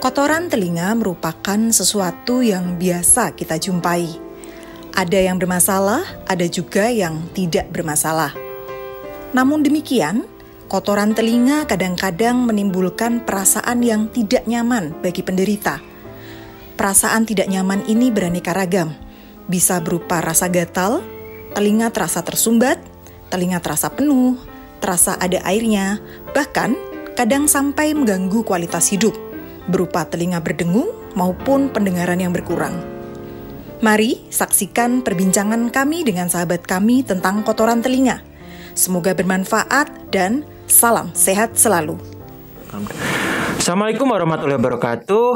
Kotoran telinga merupakan sesuatu yang biasa kita jumpai. Ada yang bermasalah, ada juga yang tidak bermasalah. Namun demikian, kotoran telinga kadang-kadang menimbulkan perasaan yang tidak nyaman bagi penderita. Perasaan tidak nyaman ini beraneka ragam. Bisa berupa rasa gatal, telinga terasa tersumbat, telinga terasa penuh, terasa ada airnya, bahkan kadang sampai mengganggu kualitas hidup, berupa telinga berdengung maupun pendengaran yang berkurang. Mari saksikan perbincangan kami dengan sahabat kami tentang kotoran telinga. Semoga bermanfaat dan salam sehat selalu. Assalamualaikum warahmatullahi wabarakatuh.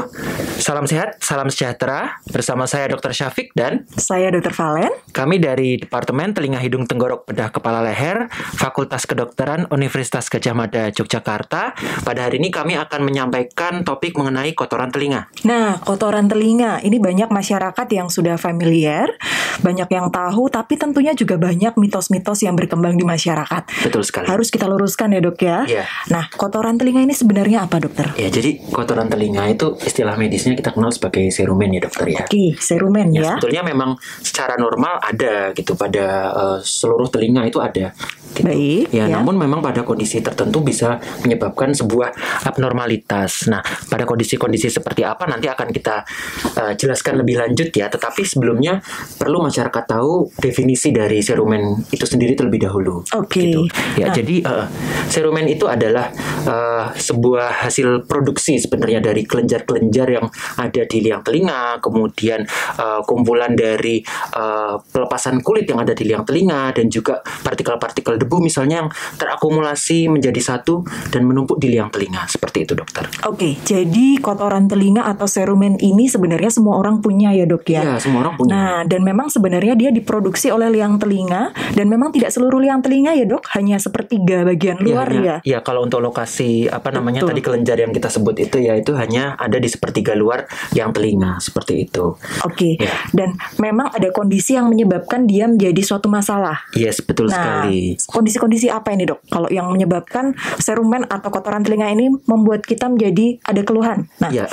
Salam sehat, salam sejahtera. Bersama saya Dr. Syafiq dan Saya Dr. Valen. kami dari Departemen Telinga Hidung Tenggorok Bedah Kepala Leher, Fakultas Kedokteran Universitas Gadjah Mada, Yogyakarta. Pada hari ini kami akan menyampaikan topik mengenai kotoran telinga. Nah, kotoran telinga ini banyak masyarakat yang sudah familiar, banyak yang tahu, tapi tentunya juga banyak mitos-mitos yang berkembang di masyarakat. Betul sekali. Harus kita luruskan ya dok ya. Iya. Nah, kotoran telinga ini sebenarnya apa dokter? Ya, jadi kotoran telinga itu istilah medisnya kita kenal sebagai serumen ya dokter ya. Oke, serumen ya. Sebetulnya memang secara normal ada gitu pada seluruh telinga itu ada. Gitu. Baik, Ya, ya. namun memang pada kondisi tertentu bisa menyebabkan sebuah abnormalitas. Nah, pada kondisi-kondisi seperti apa nanti akan kita jelaskan lebih lanjut ya. Tetapi sebelumnya perlu masyarakat tahu definisi dari serumen itu sendiri terlebih dahulu. Oke. Gitu. Ya, Nah. jadi serumen itu adalah sebuah hasil produksi sebenarnya dari kelenjar-kelenjar yang ada di liang telinga, kemudian kumpulan dari pelepasan kulit yang ada di liang telinga dan juga partikel-partikel debu misalnya yang terakumulasi menjadi satu dan menumpuk di liang telinga. Seperti itu, dokter. Oke, jadi kotoran telinga atau serumen ini sebenarnya semua orang punya ya dok ya? Ya, semua orang punya. Nah, dan memang sebenarnya dia diproduksi oleh liang telinga dan memang tidak seluruh liang telinga ya dok, hanya sepertiga bagian luar ya. Ya, kalau untuk lokasi apa namanya Betul. tadi kelenjar yang kita sebut itu ya itu hanya ada di sepertiga luar liang telinga seperti itu. Oke, Ya. dan memang ada kondisi yang menyebabkan dia menjadi suatu masalah. Yes, betul sekali. Kondisi-kondisi apa ini dok? Kalau yang menyebabkan serumen atau kotoran telinga ini membuat kita menjadi ada keluhan. Nah, Ya,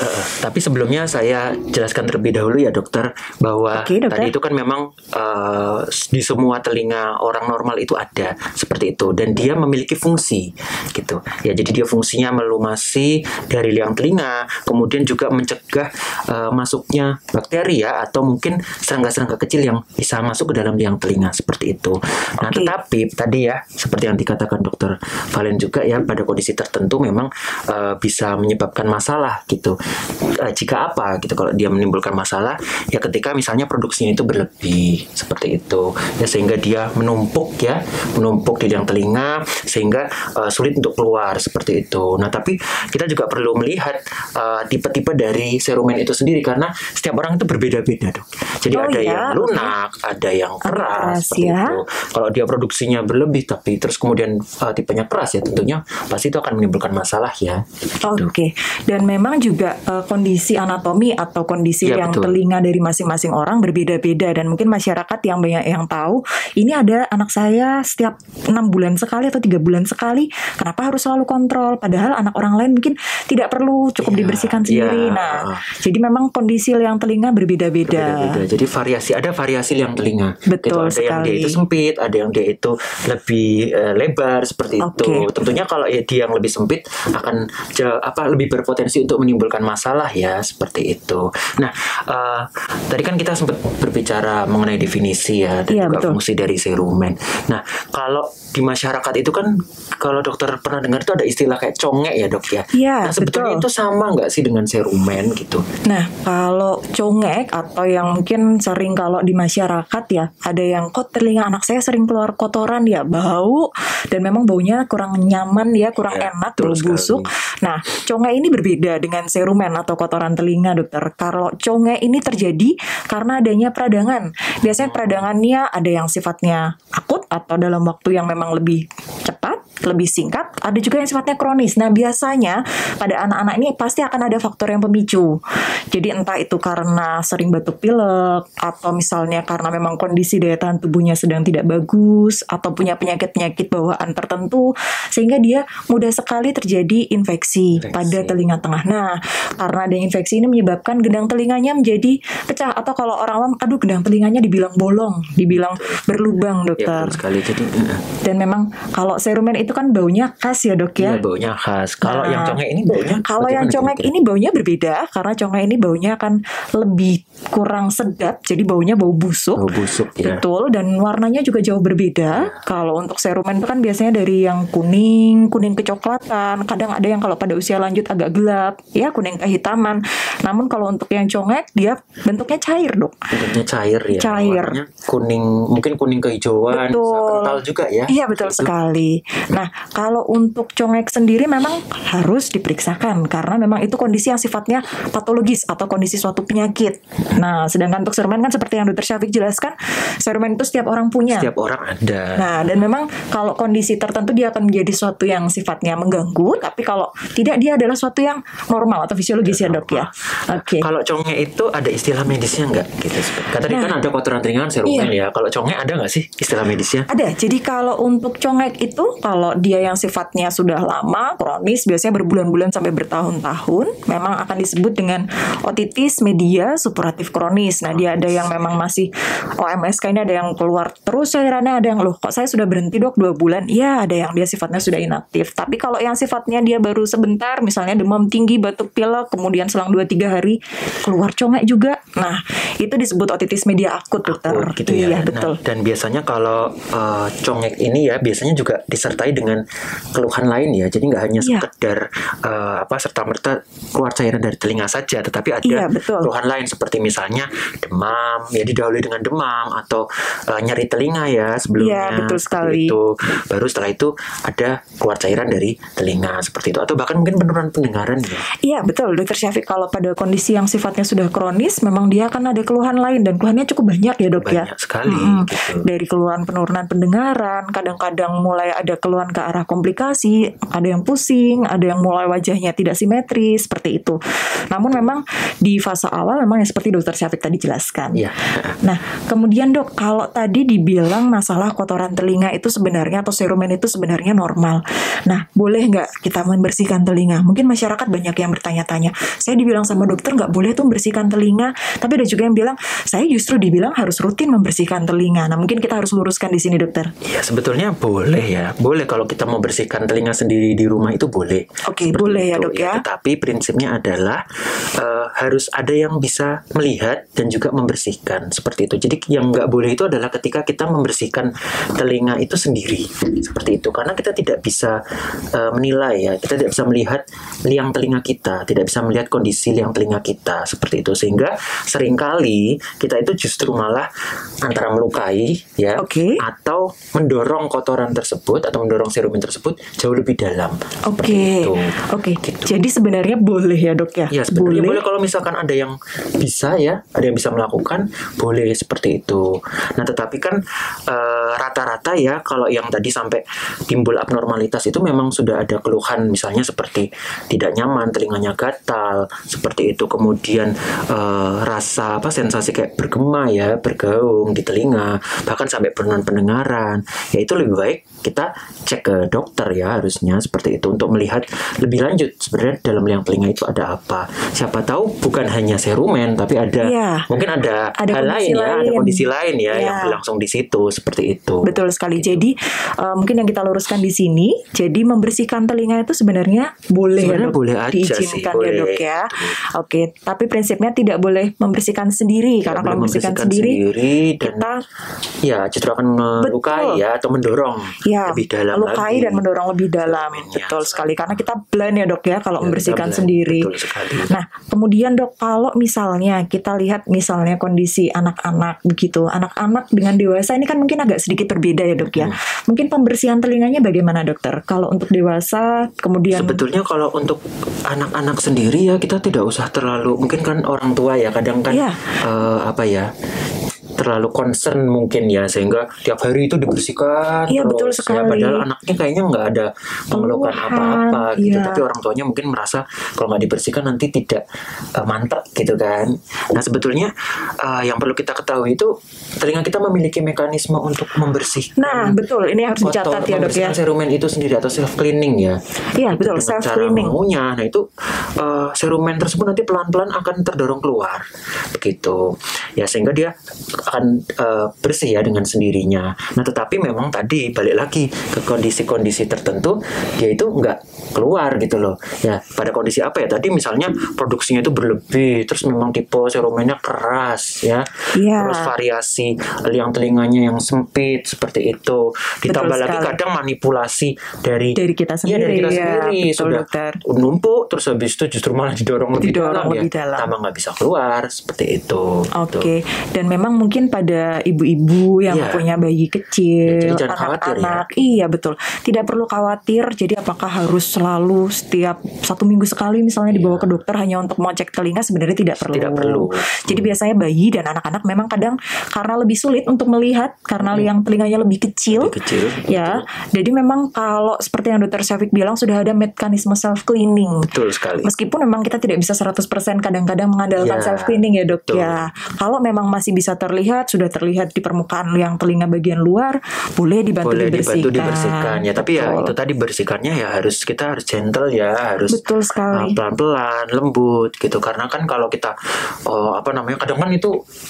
tapi sebelumnya saya jelaskan terlebih dahulu ya dokter bahwa Oke, dokter. tadi itu kan memang di semua telinga orang normal itu ada seperti itu dan dia memiliki fungsi gitu. Ya, jadi dia fungsinya melumasi dari liang telinga, kemudian juga mencegah masuknya bakteri ya atau mungkin serangga-serangga kecil yang bisa masuk ke dalam liang telinga seperti itu. Nah, Oke. tetapi tadi ya seperti yang dikatakan dokter Valen juga ya pada kondisi tertentu memang bisa menyebabkan masalah gitu. Jika apa gitu kalau dia menimbulkan masalah ya ketika misalnya produksinya itu berlebih seperti itu ya sehingga dia menumpuk di liang telinga sehingga sulit untuk keluar seperti itu. Nah, tapi kita juga perlu melihat tipe-tipe dari serumen itu sendiri karena setiap orang itu berbeda-beda dok. Jadi Oh, ada ya, yang lunak, ada yang keras, keras seperti ya. itu. Kalau dia produksinya berlebih tapi terus kemudian tipenya keras ya tentunya pasti itu akan menimbulkan masalah ya. Gitu. Oke, dan memang juga kondisi anatomi atau kondisi Ya, liang betul. telinga dari masing-masing orang berbeda-beda dan mungkin masyarakat yang banyak yang tahu ini ada anak saya setiap 6 bulan sekali atau 3 bulan sekali, kenapa harus selalu kontrol? Padahal anak orang lain mungkin tidak perlu, cukup Iya, dibersihkan sendiri. iya. Nah, jadi memang kondisi liang telinga berbeda-beda. Berbeda-beda. Jadi ada variasi liang telinga. Betul Gitu. Ada yang dia sekali. itu sempit, ada yang dia itu lebih lebar seperti itu. Oke. Tentunya kalau ya dia yang lebih sempit akan lebih berpotensi untuk menimbulkan masalah ya seperti itu. Nah, tadi kan kita sempat berbicara mengenai definisi ya dan Iya, juga betul. fungsi dari serumen. Nah, kalau di masyarakat itu kan kalau dokter pernah dengar itu ada istilah kayak congek ya dok ya. Iya, Nah, sebetulnya betul. itu sama nggak sih dengan serumen gitu? Nah, kalau congek atau yang mungkin sering kalau di masyarakat ya, ada yang kok telinga anak saya sering keluar kotoran ya, bau dan memang baunya kurang nyaman ya, kurang Ya, enak, betul bau busuk. Nah, congek ini berbeda dengan serumen atau kotoran telinga, dokter. Kalau congek ini terjadi karena adanya peradangan. Biasanya peradangannya ada yang sifatnya akut atau dalam waktu yang memang lebih cepat. lebih singkat, ada juga yang sifatnya kronis. Nah, biasanya pada anak-anak ini pasti akan ada faktor yang pemicu. Jadi entah itu karena sering batuk pilek, atau misalnya karena memang kondisi daya tahan tubuhnya sedang tidak bagus, atau punya penyakit-penyakit bawaan tertentu, sehingga dia mudah sekali terjadi infeksi pada telinga tengah. Nah, karena ada infeksi ini menyebabkan gendang telinganya menjadi pecah, atau kalau orang awam, aduh gendang telinganya dibilang bolong, dibilang berlubang, dokter. Ya, sekali. Jadi dan memang kalau serumen itu kan baunya khas ya, Dok ya. Iya, baunya khas. Kalau yang congek ini baunya? Kalau yang congek ini baunya berbeda, karena congek ini baunya akan lebih kurang sedap, jadi baunya bau busuk. Bau busuk ya. Betul, dan warnanya juga jauh berbeda. Kalau untuk serumen itu kan biasanya dari yang kuning kecoklatan, kadang ada yang kalau pada usia lanjut agak gelap, ya kuning kehitaman. Namun kalau untuk yang congek dia bentuknya cair, Dok. Bentuknya cair ya. Cair. Warnanya kuning, mungkin kuning kehijauan, bisa kental juga ya. Iya, betul sekali. Nah, kalau untuk congek sendiri memang harus diperiksakan karena memang itu kondisi yang sifatnya patologis atau kondisi suatu penyakit. Nah, sedangkan untuk serumen kan seperti yang Dr. Syafiq jelaskan, serumen itu setiap orang punya. Setiap orang ada. Nah, dan memang kalau kondisi tertentu dia akan menjadi suatu yang sifatnya mengganggu, tapi kalau tidak dia adalah suatu yang normal atau fisiologis ya, Dok ya. Oke. Kalau congek itu ada istilah medisnya nggak? Gitu. Tadi kan ada kotoran telinga serumen ya. Kalau congek ada nggak sih istilah medisnya? Ada. Jadi kalau untuk congek itu, kalau dia yang sifatnya sudah lama, kronis, biasanya berbulan-bulan sampai bertahun-tahun, memang akan disebut dengan otitis media supuratif kronis. Nah, dia ada yang memang masih OMSK ini ada yang keluar terus cairannya, ada yang loh kok saya sudah berhenti, Dok, 2 bulan. Ya, ada yang dia sifatnya sudah inaktif. Tapi kalau yang sifatnya dia baru sebentar, misalnya demam tinggi, batuk pilek, kemudian selang 2-3 hari keluar congek juga. Nah, itu disebut otitis media akut, Dokter. Gitu ya. Iya, betul. Nah, dan biasanya kalau congek ini ya biasanya juga disertai dengan keluhan lain ya. Jadi nggak hanya sekedar serta-merta keluar cairan dari telinga saja, tetapi ada keluhan lain seperti misalnya demam, ya didahului dengan demam atau nyeri telinga ya sebelumnya. Iya, betul sekali. Itu baru setelah itu ada keluar cairan dari telinga seperti itu, atau bahkan mungkin penurunan pendengaran ya. Iya, betul, Dokter Syafiq. Kalau pada kondisi yang sifatnya sudah kronis, memang dia akan ada keluhan lain dan keluhannya cukup banyak ya, Dok ya. Banyak sekali. Gitu. Dari keluhan penurunan pendengaran, kadang-kadang mulai ada keluhan ke arah komplikasi, ada yang pusing, ada yang mulai wajahnya tidak simetris, seperti itu. Namun memang di fase awal memang yang seperti Dokter Syafiq tadi jelaskan. Iya. Nah, kemudian Dok, kalau tadi dibilang masalah kotoran telinga itu sebenarnya atau serumen itu sebenarnya normal. Nah, boleh nggak kita membersihkan telinga? Mungkin masyarakat banyak yang bertanya-tanya. Saya dibilang sama dokter nggak boleh tuh membersihkan telinga, tapi ada juga yang bilang saya justru dibilang harus rutin membersihkan telinga. Nah, mungkin kita harus luruskan di sini, Dokter. Ya, sebetulnya boleh ya. Boleh kalau kita mau bersihkan telinga sendiri di rumah itu boleh. Oke, boleh ya, Dok ya. Tetapi prinsipnya adalah harus ada yang bisa melihat dan juga membersihkan seperti itu. Jadi yang nggak boleh itu adalah ketika kita membersihkan telinga itu sendiri seperti itu, karena kita tidak bisa menilai ya, kita tidak bisa melihat liang telinga kita, tidak bisa melihat kondisi liang telinga kita seperti itu, sehingga seringkali kita itu justru malah antara melukai ya, atau mendorong kotoran tersebut atau mendorong serumen tersebut jauh lebih dalam. Oke. Gitu. Jadi sebenarnya boleh ya, Dok ya? Ya, sebenarnya boleh kalau misalkan ada yang bisa ya, ada yang bisa melakukan, boleh seperti itu. Nah, tetapi kan rata-rata ya, kalau yang tadi sampai timbul abnormalitas itu memang sudah ada keluhan, misalnya seperti tidak nyaman, telinganya gatal, seperti itu. Kemudian rasa sensasi kayak bergema ya, bergaung di telinga, bahkan sampai penurunan pendengaran. Ya, itu lebih baik kita cek ke dokter ya, harusnya seperti itu, untuk melihat lebih lanjut sebenarnya dalam liang telinga itu ada apa. Siapa tahu bukan hanya serumen, tapi ada mungkin ada hal lain ya, ada kondisi lain ya yang berlangsung di situ seperti itu. Betul sekali. Jadi mungkin yang kita luruskan di sini, jadi membersihkan telinga itu sebenarnya boleh ya, Dok? Boleh aja diizinkan sih, boleh. Ya, Dok ya. Oke, tapi prinsipnya tidak boleh membersihkan sendiri, karena kalau membersihkan sendiri dan kita justru akan melukai ya, atau mendorong lebih dalam melukai lagi. Dan mendorong lebih dalam. Betul sekali, karena kita blind ya, Dok ya, kalau membersihkan sendiri. Betul sekali. Nah, kemudian Dok, kalau misalnya kita lihat misalnya kondisi anak-anak begitu, anak-anak dengan dewasa ini kan mungkin agak sedikit berbeda ya, Dok ya. Mungkin pembersihan telinganya bagaimana, Dokter? Kalau untuk dewasa, kemudian sebetulnya kalau untuk anak-anak sendiri ya kita tidak usah terlalu, mungkin kan orang tua ya kadang kan terlalu concern mungkin ya, sehingga tiap hari itu dibersihkan Iya, betul terus ya, sekali. padahal anaknya kayaknya nggak ada pengeluhan Keluhan, apa-apa gitu, iya. tapi orang tuanya mungkin merasa kalau nggak dibersihkan nanti tidak mantap gitu kan. Nah sebetulnya yang perlu kita ketahui itu telinga kita memiliki mekanisme untuk membersihkan Nah, betul. Ini harus dicatat ya, Dok ya. membersihkan serumen itu sendiri atau self cleaning ya. Iya, betul. Dengan Self cara cleaning. mengunyah. Nah itu serumen tersebut nanti pelan-pelan akan terdorong keluar begitu ya, sehingga dia akan bersih ya dengan sendirinya. Nah tetapi memang tadi balik lagi ke kondisi-kondisi tertentu dia itu nggak keluar gitu loh ya. Pada kondisi apa ya, tadi misalnya produksinya itu berlebih, terus memang tipe serumennya keras ya, Iya. terus variasi liang telinganya yang sempit seperti itu, ditambah lagi sekali. kadang manipulasi dari kita Iya, dari sendiri, kita ya, sendiri betul, sudah dokter. numpuk, terus habis itu justru malah didorong lebih dalam lebih ya, dalam. tambah nggak bisa keluar seperti itu. Oke, dan memang mungkin pada ibu-ibu yang Iya. punya bayi Ya, kecil, jadi jangan khawatir ya. anak-anak, iya betul, tidak perlu khawatir. Jadi apakah harus selalu setiap 1 minggu sekali misalnya dibawa ke dokter hanya untuk mau cek telinga? Sebenarnya tidak perlu. Tidak perlu. Jadi biasanya bayi dan anak-anak memang kadang karena lebih sulit untuk melihat karena liang telinganya lebih kecil. Lebih kecil, Ya, jadi memang kalau seperti yang Dokter Syafiq bilang sudah ada mekanisme self cleaning. Betul sekali. Meskipun memang kita tidak bisa 100% kadang-kadang mengandalkan Ya, self cleaning ya, Dok betul. ya. Kalau memang masih bisa terlihat, sudah terlihat di permukaan liang telinga bagian luar, boleh dibantu Boleh dibersihkan. dibantu dibersihkan ya, tapi ya Betul. itu tadi bersihkannya ya kita harus gentle ya, harus Betul sekali. pelan-pelan, lembut gitu. Karena kan kalau kita kadang kan itu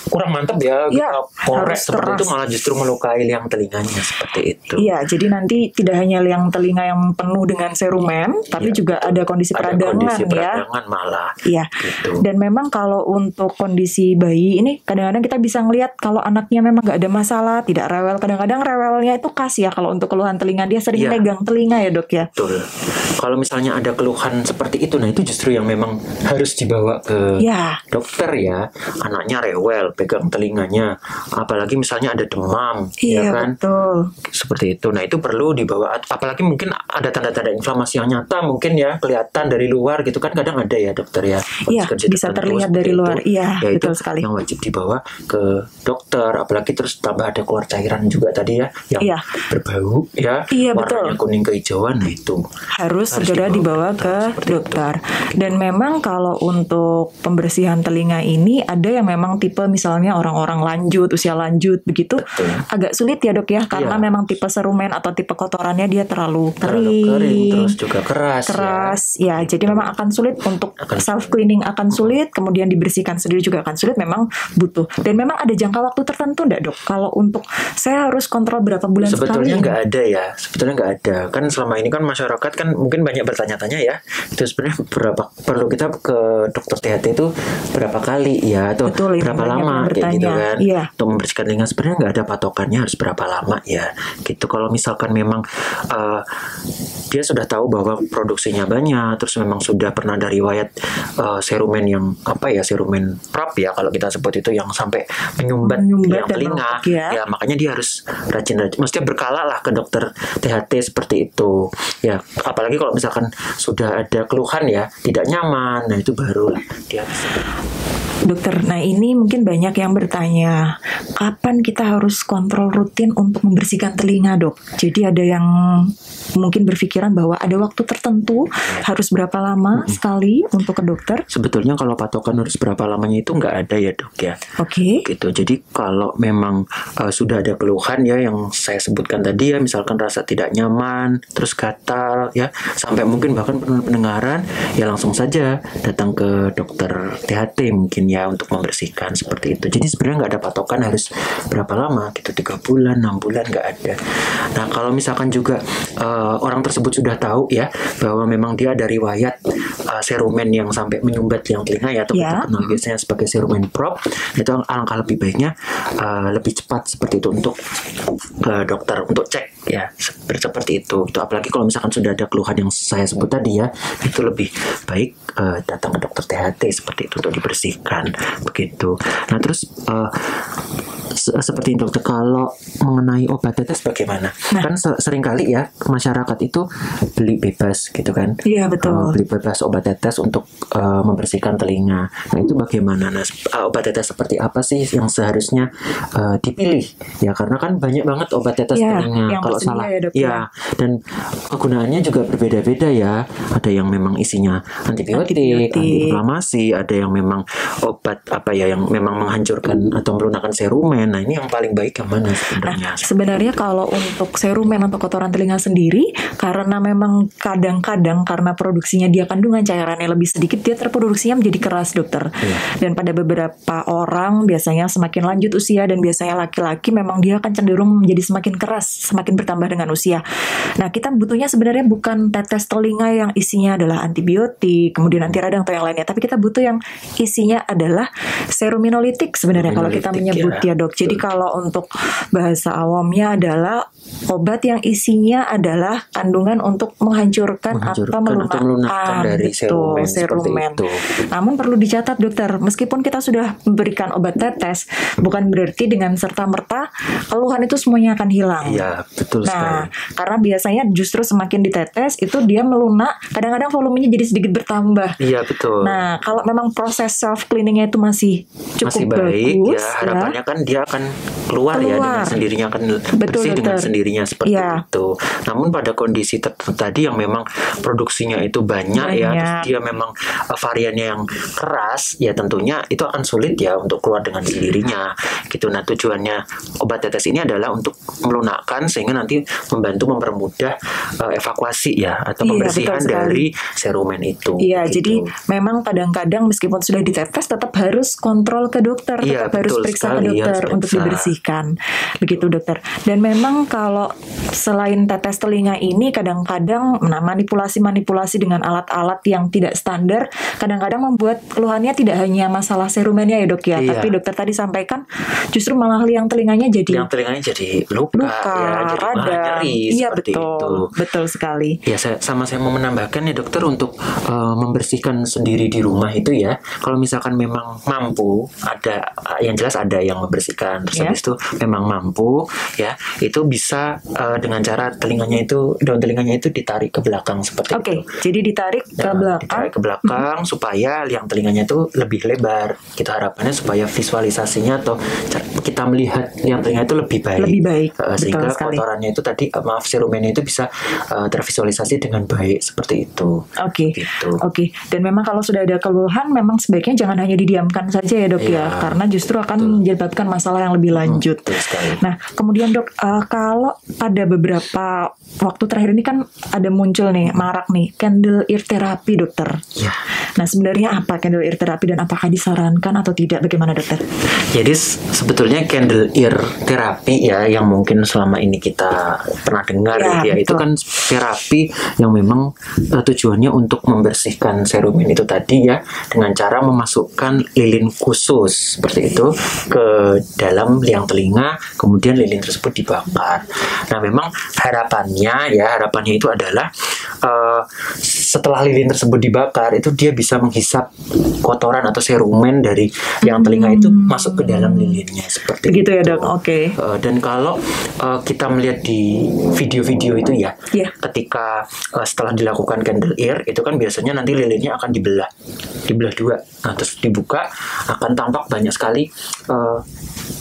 kurang mantap ya, Ya, kita korek harus seperti keras. itu malah justru melukai liang telinganya seperti itu. Iya, jadi nanti tidak hanya liang telinga yang penuh dengan serumen, tapi Iya, juga ada kondisi Ada peradangan kondisi ya. peradangan malah. Iya. Gitu. Dan memang kalau untuk kondisi bayi ini kadang-kadang kita bisa ngelihat kalau anaknya memang nggak ada masalah, tidak rewel. Kadang-kadang rewelnya itu khas ya kalau untuk keluhan telinga, dia sering Iya. megang telinga ya, Dok ya. Betul. Kalau misalnya ada keluhan seperti itu, nah itu justru yang memang harus dibawa ke Ya. dokter ya. Anaknya rewel, pegang telinganya, apalagi misalnya ada demam, Iya, ya kan? betul. Seperti itu. Nah itu perlu dibawa. Apalagi mungkin ada tanda-tanda inflamasi yang nyata, mungkin ya kelihatan dari luar gitu kan. Kadang ada ya dokter ya. Iya, kondisi bisa tertentu terlihat seperti dari itu. luar. Iya, Ya, itu betul sekali. yang wajib dibawa ke dokter. Apalagi terus tambah ada keluar cairan juga tadi ya, yang Iya. berbau ya, Iya, warnanya betul. kuning kehijauan. Nah itu Harus segera dibawa ke seperti itu. dokter. Dan memang kalau untuk pembersihan telinga ini ada yang memang tipe misalnya orang-orang lanjut, usia lanjut begitu, Betul. agak sulit ya, Dok ya, karena Iya. memang tipe serumen atau tipe kotorannya dia terlalu Terlalu kering, terus juga keras ya. Jadi memang akan sulit untuk self cleaning, akan sulit, kemudian dibersihkan sendiri juga akan sulit, memang butuh. Dan memang ada jangka waktu tertentu enggak, Dok? Kalau untuk saya harus kontrol berapa bulan Sebetulnya sekali? nggak ada ya, sebetulnya nggak ada. Kan selama ini kan masyarakat kan mungkin banyak bertanya-tanya ya, itu sebenarnya perlu kita ke dokter THT itu berapa kali ya, atau Betul, ini berapa banyak lama yang kayak gitu bertanya. kan, Iya. untuk membersihkan telinga. Sebenarnya nggak ada patokannya harus berapa lama ya, gitu. Kalau misalkan memang dia sudah tahu bahwa produksinya banyak, terus memang sudah pernah ada riwayat serumen yang serumen prop ya kalau kita sebut itu, yang sampai menyumbat liang dan telinga menumpuk ya. ya, makanya dia harus rajin-rajin, mestinya berkala lah ke dokter THT seperti itu ya. Apalagi kalau misalkan sudah ada keluhan ya, tidak nyaman, nah itu baru dia bisa. Dokter, nah ini mungkin banyak yang bertanya, kapan kita harus kontrol rutin untuk membersihkan telinga, Dok? Jadi ada yang mungkin berpikiran bahwa ada waktu tertentu, harus berapa lama sekali untuk ke dokter? Sebetulnya kalau patokan harus berapa lamanya itu nggak ada ya, Dok ya. Oke. Gitu. Jadi kalau memang sudah ada keluhan ya yang saya sebutkan tadi ya, misalkan rasa tidak nyaman, terus gatal ya, sampai mungkin bahkan penurunan pendengaran, ya langsung saja datang ke dokter THT mungkin ya untuk membersihkan seperti itu. Jadi sebenarnya nggak ada patokan harus berapa lama gitu, 3 bulan, 6 bulan, nggak ada. Nah kalau misalkan juga orang tersebut sudah tahu ya bahwa memang dia ada riwayat serumen yang sampai menyumbat liang telinga ya, atau kita kenal biasanya sebagai serumen prop, itu alangkah lebih baiknya lebih cepat seperti itu untuk dokter untuk cek ya, seperti itu. Apalagi kalau misalkan sudah ada keluhan yang saya sebut tadi ya, itu lebih baik datang ke dokter THT seperti itu untuk dibersihkan begitu. Nah terus seperti dokter, kalau mengenai obat tetes bagaimana? Kan seringkali ya masyarakat itu beli bebas gitu kan? Iya betul. Beli bebas obat tetes untuk membersihkan telinga. Nah itu bagaimana? Nah, obat tetes seperti apa sih yang seharusnya dipilih? Ya karena kan banyak banget obat tetes telinga. Kalau salah, ya, dan kegunaannya juga berbeda-beda ya. Ada yang memang isinya antibiotik, antiinflamasi, ada yang memang obat yang memang menghancurkan atau melunakkan serumen. Nah ini yang paling baik yang mana sebenarnya? Sebenarnya kalau untuk serumen atau kotoran telinga sendiri, karena memang kadang-kadang karena produksinya dia kandungan cairannya lebih sedikit, dia terproduksinya menjadi keras dokter. Dan pada beberapa orang biasanya semakin lanjut usia dan biasanya laki-laki memang dia akan cenderung menjadi semakin keras, semakin bertambah dengan usia. Nah kita butuhnya sebenarnya bukan tetes telinga yang isinya adalah antibiotik, kemudian anti radang atau yang lainnya, tapi kita butuh yang isinya adalah seruminolitik sebenarnya kalau kita menyebut ya dok. Jadi kalau untuk bahasa awamnya adalah obat yang isinya adalah kandungan untuk menghancurkan atau melunakkan dari serumen. Namun perlu dicatat dokter, meskipun kita sudah memberikan obat tetes, bukan berarti dengan serta-merta keluhan itu semuanya akan hilang. Iya, betul sekali. Karena biasanya justru semakin ditetes itu dia melunak, kadang-kadang volumenya jadi sedikit bertambah. Iya, betul. Nah, kalau memang proses self cleaningnya itu masih cukup baik, bagus, ya harapannya kan dia akan keluar ya dengan sendirinya, akan bersih dengan sendirinya seperti itu. Namun pada kondisi tertentu tadi yang memang produksinya itu banyak ya, terus dia memang variannya yang keras, ya tentunya itu akan sulit ya untuk keluar dengan sendirinya gitu. Nah tujuannya obat tetes ini adalah untuk melunakkan sehingga nanti membantu mempermudah evakuasi ya atau pembersihan dari serumen itu. Iya, gitu. Jadi memang kadang-kadang meskipun sudah ditetes tetap harus kontrol ke dokter, tetap harus periksa ke dokter untuk dibersihkan. Begitu dokter. Dan memang kalau selain tetes telinga ini kadang-kadang manipulasi-manipulasi dengan alat-alat yang tidak standar kadang-kadang membuat keluhannya tidak hanya masalah serumennya ya dok ya, tapi dokter tadi sampaikan justru malah liang telinganya jadi luka ya, jadi nyeri seperti itu. Betul sekali. Ya saya mau menambahkan ya dokter untuk membersihkan sendiri di rumah itu ya, kalau misalkan memang mampu, ada yang jelas ada yang membersihkan, terus habis itu memang mampu ya, itu bisa dengan cara daun telinganya itu ditarik ke belakang seperti itu. Jadi ditarik ke belakang supaya liang telinganya itu lebih lebar. Kita harapannya supaya visualisasinya atau kita melihat liang telinga itu lebih baik. Sehingga kotorannya itu tadi serumennya itu bisa tervisualisasi dengan baik seperti itu. Oke. Dan memang kalau sudah ada keluhan memang sebaiknya jangan hanya didiamkan saja ya dok ya, karena justru akan menyebabkan masalah yang lebih lanjut. Nah kemudian dok, kalau ada beberapa waktu terakhir ini kan ada muncul nih marak nih candle ear therapy dokter. Nah sebenarnya apa candle ear therapy dan apakah disarankan atau tidak, bagaimana dokter? Jadi sebetulnya candle ear therapy ya yang mungkin selama ini kita pernah dengar itu kan terapi yang memang tujuannya untuk membersihkan serumen itu tadi ya, dengan cara memasukkan lilin khusus seperti itu ke dalam liang telinga, kemudian lilin tersebut dibakar. Nah memang harapannya itu adalah setelah lilin tersebut dibakar itu dia bisa menghisap kotoran atau serumen dari liang telinga itu masuk ke dalam lilinnya seperti begitu itu. Ya dok. Dan kalau kita melihat di video-video itu ya, ketika setelah dilakukan candle ear itu kan biasanya nanti lilinnya akan dibelah dua. Nah terus dibuka akan tampak banyak sekali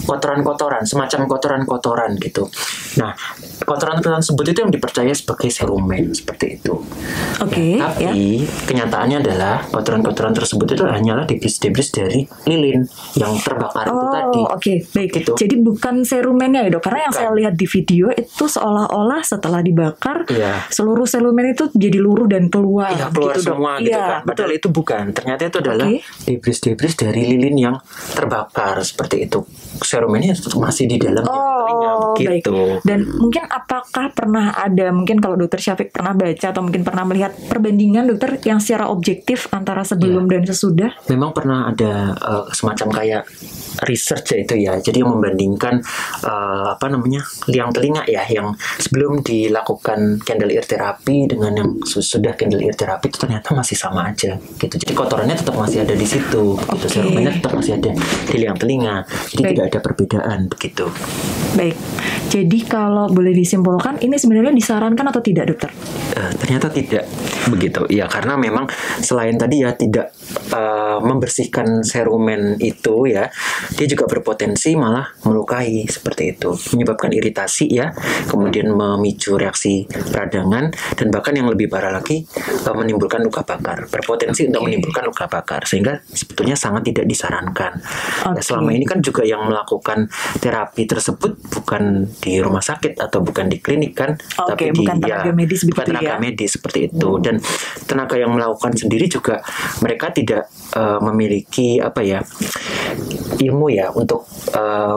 kotoran-kotoran, semacam kotoran-kotoran gitu. Nah, kotoran-kotoran tersebut itu yang dipercaya sebagai serumen seperti itu. Tapi kenyataannya adalah kotoran-kotoran tersebut itu hanyalah debris-debris dari lilin yang terbakar itu tadi. Baik. Gitu. Jadi bukan serumennya ya dok, karena yang saya lihat di video itu seolah-olah setelah dibakar seluruh serumen itu jadi luruh dan keluar. Keluar gitu, semua gitu kan. Padahal itu bukan. Ternyata itu adalah debris-debris dari lilin yang terbakar seperti itu. Serumennya masih di dalam telinga gitu. Dan mungkin apakah pernah ada, mungkin kalau dokter Syafiq pernah baca atau mungkin pernah melihat perbandingan dokter yang secara objektif antara sebelum dan sesudah? Memang pernah ada semacam kayak research itu ya. Jadi yang membandingkan liang telinga ya yang sebelum dilakukan candle ear therapy dengan yang sudah candle ear therapy itu ternyata masih sama aja gitu. Jadi kotorannya tetap masih ada di situ gitu. Serumennya tetap masih ada di liang telinga. Jadi tidak ada perbedaan ditimbulkan begitu. Baik, jadi kalau boleh disimpulkan, ini sebenarnya disarankan atau tidak, dokter? Ternyata tidak begitu. Ya, karena memang selain tadi ya tidak membersihkan serumen itu ya, dia juga berpotensi malah melukai seperti itu, menyebabkan iritasi ya, kemudian memicu reaksi peradangan dan bahkan yang lebih parah lagi menimbulkan luka bakar, berpotensi untuk menimbulkan luka bakar, sehingga sebetulnya sangat tidak disarankan. Ya, selama ini kan juga yang melakukan terapi tersebut bukan di rumah sakit atau bukan di klinik kan, tapi bukan tenaga medis begitu, bukan tenaga medis seperti itu. Dan tenaga yang melakukan sendiri juga mereka tidak memiliki ilmu ya untuk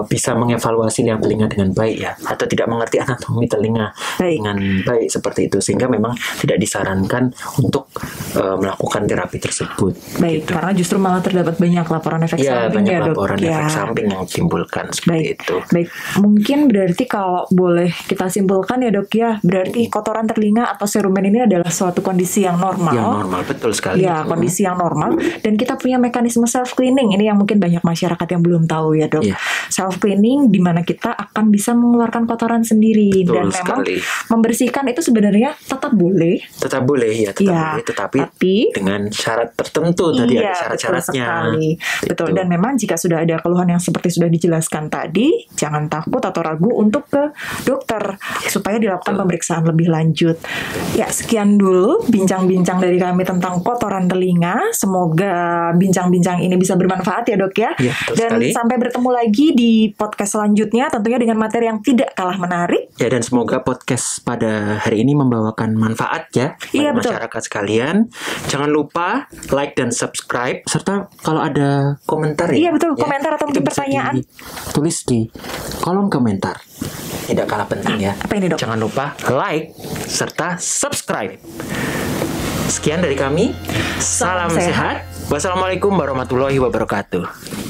bisa mengevaluasi liang telinga dengan baik ya, atau tidak mengerti anatomi telinga dengan baik seperti itu, sehingga memang tidak disarankan untuk melakukan terapi tersebut. Baik, gitu. Karena justru malah terdapat banyak laporan efek samping banyak ya, Dok. Laporan efek samping yang ditimbulkan seperti itu. Baik, mungkin berarti kalau boleh kita simpulkan ya, Dok ya, berarti kotoran telinga atau serumen ini adalah suatu kondisi yang normal. Yang normal, betul sekali. Ya, kondisi yang normal, dan kita punya mekanisme self cleaning. Ini yang mungkin banyak masyarakat yang belum tahu ya, Dok. Self cleaning di mana kita akan bisa mengeluarkan kotoran sendiri. Betul dan sekali. Memang membersihkan itu sebenarnya tetap boleh. Tetap boleh ya, boleh, tetapi dengan syarat tertentu tadi ada syarat-syaratnya. Betul. Dan memang jika sudah ada keluhan yang seperti sudah dijelaskan tadi, jangan takut atau ragu untuk ke dokter supaya dilakukan pemeriksaan lebih lanjut. Ya, sekian dulu bincang-bincang dari kami tentang kotoran telinga. Semoga bincang-bincang ini bisa bermanfaat ya, Dok ya. Dan sampai bertemu lagi di podcast selanjutnya, tentunya dengan materi yang tidak kalah menarik. Ya, dan semoga podcast pada hari ini membawakan manfaat ya bagi masyarakat sekalian. Jangan lupa like dan subscribe, serta kalau ada komentar ya. Iya betul, komentar atau mungkin pertanyaan, tulis di kolom komentar. Tidak kalah penting ya. Apa ini, Dok? Jangan lupa like serta subscribe. Sekian dari kami. Salam sehat. Wassalamualaikum warahmatullahi wabarakatuh.